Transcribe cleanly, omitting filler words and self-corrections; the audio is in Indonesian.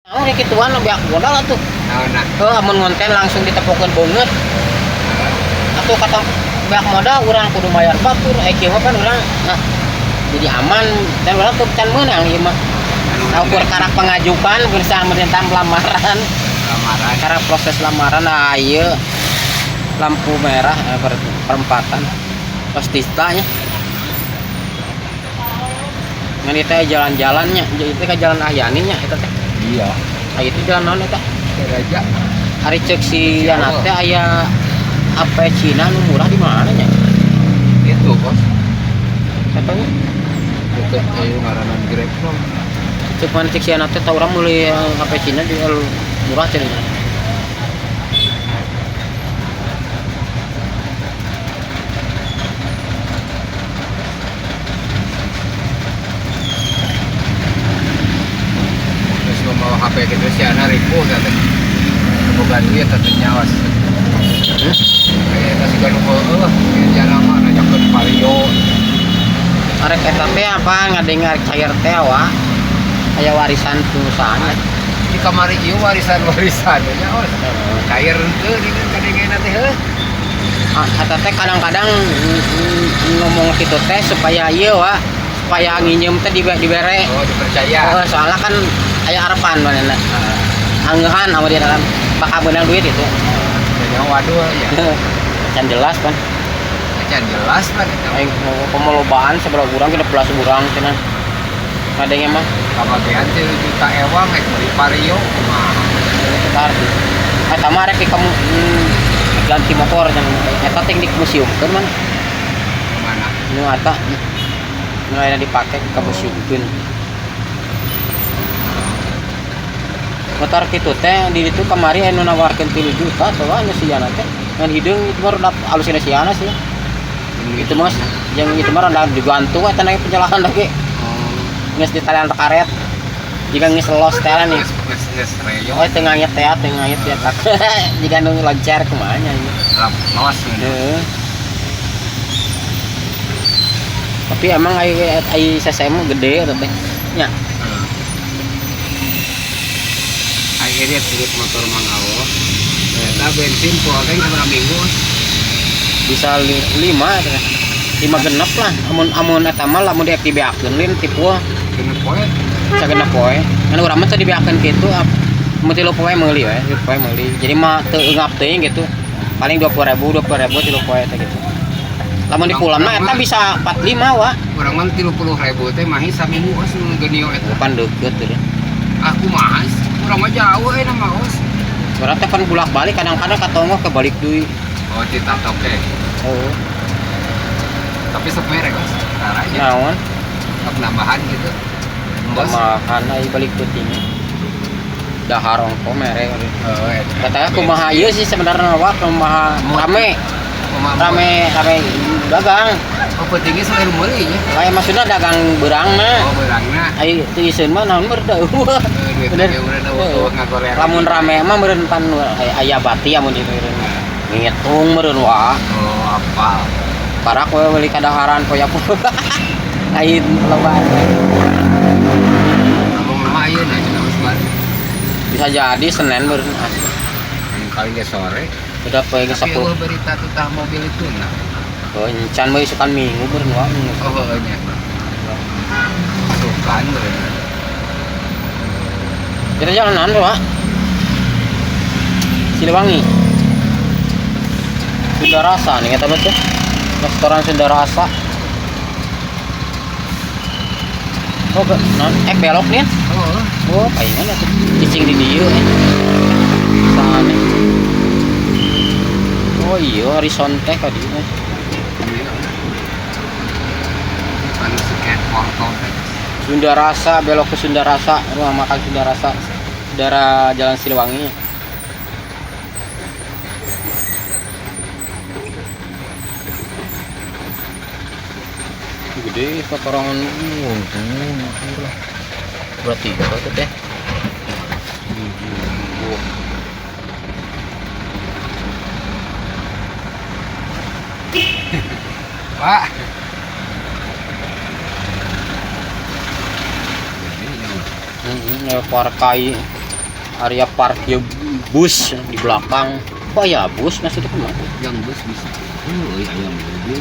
Oh, ini kituan biak modal atuh. Nah, Amun ngonten langsung ditepukeun beungeut. Atuh kata biak modal urang kudu bayar batur. Kieu mah kan urang jadi aman dan urang teu can meunang ieu mah. Ukur karak pengajukan bersama tentang lamaran. Cara proses lamaran ieu lampu merah perempatan pastistanya. Ngan itu jalan-jalannya, itu ke jalan Ahyaninya itu teh. iya. Itu jalan naon eta? Raja. Ari ceuk si Yana teh aya apa Cina nu murah di mana nya? Itu bos. Katanya Deket ayo ngaranan Grab no. ceuk mana ceuk si Yana teh tah urang meuli apa Cina di murah cenah. Terus mau HP gitu si Ana ribu tadi. Bukan duit tadi nyawas. Kayak kasih kan jalan mah ngajakeun Vario. Arek eta teh apa ngadengar cair teh wa aya warisan perusahaan. Di kamari ieu warisan-warisan nya cair teu dina kadengena teh heuh. Eta teh kadang-kadang ngomong kitu teh supaya ieu wa supaya nginjem teh dibere. Oh, dipercaya. Soalnya kan aya harapan manehna. Angeuhan sama dia dalam bakal beunang duit itu. Ya waduh ya. Can jelas kan. Can jelas kan. Aing pemelobaan seberapa urang 13 urang cenah. Ngadenge mah Kabagean 3 juta ewang rek beli Vario kumaha. sekitar eta mah rek kamu ganti motor cenah. Eta teknik museum kan mana? Mana? Nu eta nu aya dipake ka museumkeun. Motor kitu teh di ditu kamari anu nawarkeun 3 juta teh anu si Yana teh. Ngan hideung itu mah rada alusina si Yana sih. Itu mas yang itu mah rada digantung eta naik penjelasan lagi. Geus di talian karet. Jika geus los teh nih. Geus reyo. Oh teu ngayet teh tak. Jika nu loncer kumaha nya ieu. Los. Heeh. Tapi emang ai CCM gede eta teh. Nya. Akhirnya turut motor Mang Awo. Eta bensin poe teh sabaraha minggu. Bisa 5 eta. 5 genep lah. Amun eta mah lamun diaktifkeun lin tipu Genep poe. sagenep poe. Kan urang mah teu dibeakeun kitu. Mun 3 poe meuli we, 3 poe meuli. Jadi mah teu eungap teuing gitu. Paling 20.000 3 poe teh gitu. Lamun di pulang mah eta bisa 45 wa. Urang mah 30.000 teh mah saminggu os nu genio eta. Bukan deukeut teh. Aku mah urang mah jauh na mah os. Urang teh kan bolak-balik kadang-kadang katongo ke balik deui. Oh, ditatoke. Oh. Tapi sok merek os. Caranya. Naon? Penambahan gitu. Tambahan ai balik peuting. Dahar ongko mere. Oh, eta. Katanya kumaha ieu sih sebenarnya wa kumaha rame dagang. Oh, pentingnya selain meuli nya. Lain maksudnya dagang beurangna. Oh, beurangna. Ai teu iseun mah naon merdeu. Bener ngagoleh. Lamun rame mah meureun pan aya bati amun di meureun. Ngitung meureun wa. Oh, apa? Parak we beli kadaharan poyak. Lain lebar. Ngomong nama ayeuna cenah Usman. Bisa jadi Senin meureun asli. Kali ge sore. Udah poe ge Tapi 10. berita tentang mobil itu nah. Oh, encan mah isukan minggu meureun wa. Oh, nya. Sukan bener. Kita jalan naon wa? Siliwangi. Sunda Rasa nih kata betul. Restoran Sunda Rasa. Oh, non belok nih. Oh, Oh, palingan atuh. Cicing di dieu Sane. Oh iya, horizon teh ka dieu. anu sket portal teh. Sunda Rasa, belok ke Sunda Rasa, rumah makan Sunda Rasa. Daerah Jalan Siliwangi. Gede kotoran berarti berapa teh? Pak. Parkai area parkir bus di belakang. Oh ya bus maksudnya kemana? Yang bus bisa. Oh, iya yang mobil.